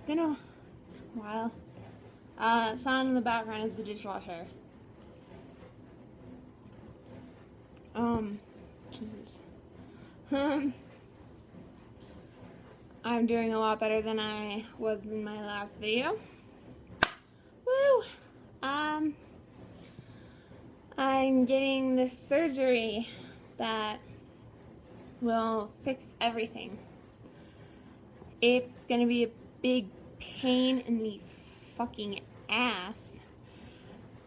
been a while. Sound in the background is the dishwasher. Jesus. I'm doing a lot better than I was in my last video. Woo! I'm getting this surgery that will fix everything. It's gonna be a big pain in the fucking ass,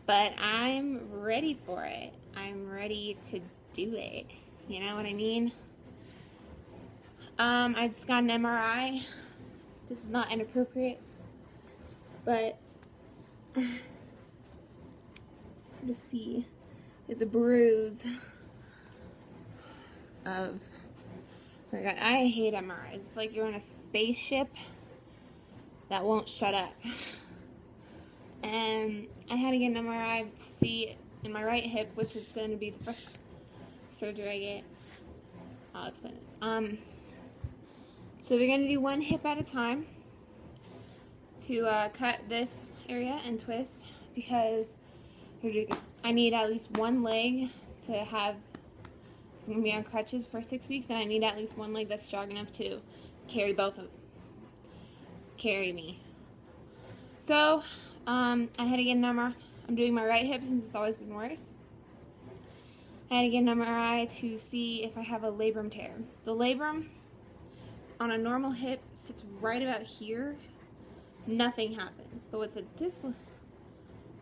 but I'm ready for it. I'm ready to do it. You know what I mean? I just got an MRI. This is not inappropriate, but hard to see. It's a bruise of. Oh my God, I hate MRIs. It's like you're in a spaceship that won't shut up. And I had to get an MRI to see in my right hip, which is going to be the first surgery I get. I'll explain this. So they're going to do one hip at a time to cut this area and twist, because I need at least one leg to have, because I'm going to be on crutches for 6 weeks, and I need at least one leg that's strong enough to carry me. So, I had to get an MRI. I'm doing my right hip since it's always been worse. I had to get an MRI to see if I have a labrum tear. The labrum on a normal hip sits right about here. Nothing happens. But with a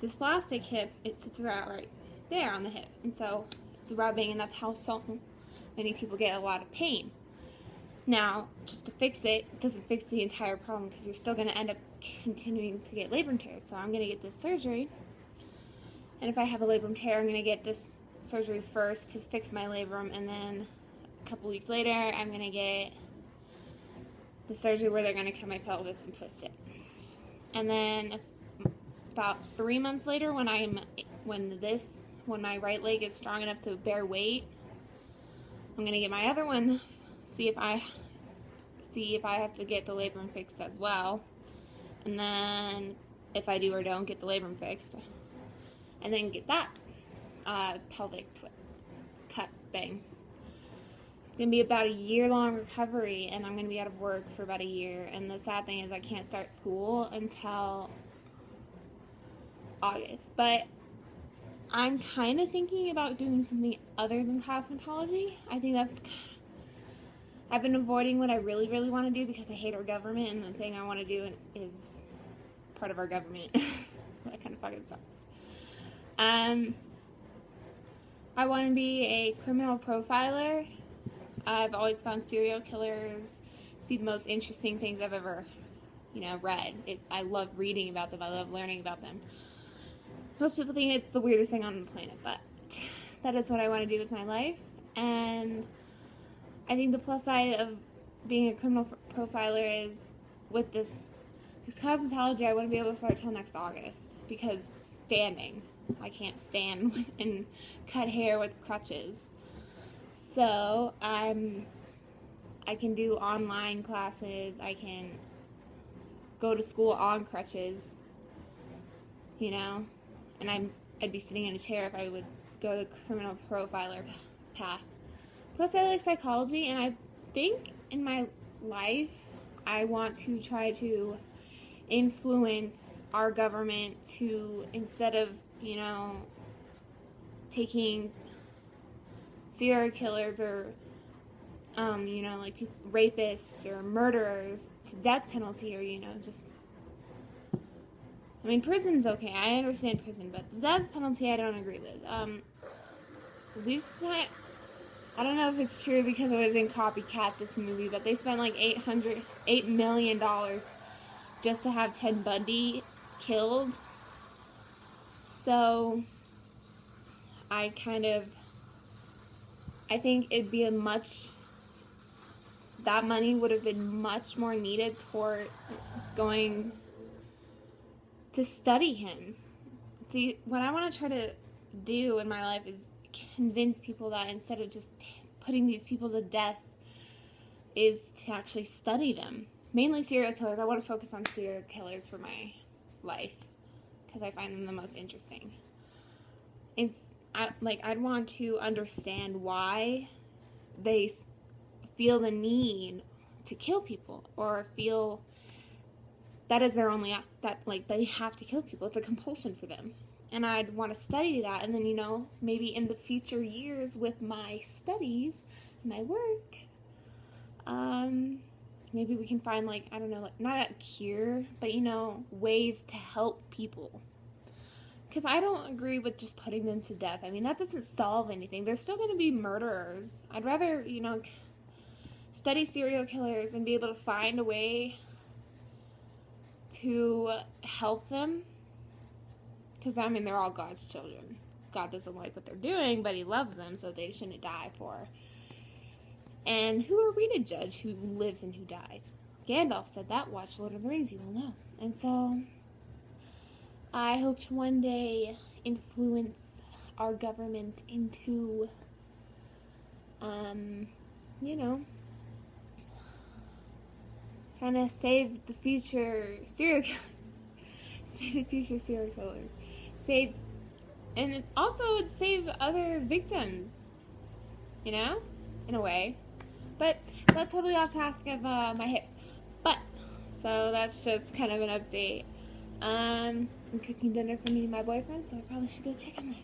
dysplastic hip, it sits right there on the hip. And so it's rubbing, and that's how so many people get a lot of pain. Now, just to fix it, it doesn't fix the entire problem, because you're still going to end up continuing to get labrum tears. So I'm going to get this surgery. And if I have a labrum tear, I'm going to get this surgery first to fix my labrum, and then a couple weeks later, I'm going to get the surgery where they're going to cut my pelvis and twist it. And then about 3 months later, when my right leg is strong enough to bear weight, I'm going to get my other one, see if I have to get the labrum fixed as well. And then if I do or don't get the labrum fixed, and then get that pelvic cut thing. It's going to be about a year-long recovery, and I'm going to be out of work for about a year. And the sad thing is I can't start school until August. But I'm kind of thinking about doing something other than cosmetology. I think I've been avoiding what I really, really want to do because I hate our government, and the thing I want to do is part of our government. That kind of fucking sucks. I want to be a criminal profiler. I've always found serial killers to be the most interesting things I've ever, read. I love reading about them. I love learning about them. Most people think it's the weirdest thing on the planet, but that is what I want to do with my life. And I think the plus side of being a criminal profiler is with this cosmetology, I wouldn't be able to start till next August, because I can't stand and cut hair with crutches. So I can do online classes. I can go to school on crutches, and I'd be sitting in a chair if I would go the criminal profiler path. Plus, I like psychology, and I think in my life I want to try to influence our government to, instead of, taking serial killers or, like rapists or murderers to death penalty, or, prison's okay. I understand prison, but the death penalty I don't agree with. I don't know if it's true because it was in Copycat, this movie, but they spent like $8 million just to have Ted Bundy killed. So I think it'd be that money would have been much more needed towards going to study him. See, what I want to try to do in my life is convince people that instead of just putting these people to death, is to actually study them. mainly serial killers. I want to focus on serial killers for my life because I find them the most interesting. I'd want to understand why they feel the need to kill people, or feel that is their only that like they have to kill people. It's a compulsion for them. And I'd want to study that, and then, maybe in the future years with my studies, my work, maybe we can find, I don't know, not a cure, but, ways to help people. Because I don't agree with just putting them to death. I mean, that doesn't solve anything. There's still going to be murderers. I'd rather, study serial killers and be able to find a way to help them. Because, they're all God's children. God doesn't like what they're doing, but he loves them, so they shouldn't die for. And who are we to judge who lives and who dies? Gandalf said that. Watch Lord of the Rings, you will know. And so, I hope to one day influence our government into, trying to save the future serial killers. Save the future serial killers. And also save other victims, in a way. But that's totally off task of my hips. So that's just kind of an update. I'm cooking dinner for me and my boyfriend, so I probably should go check on that.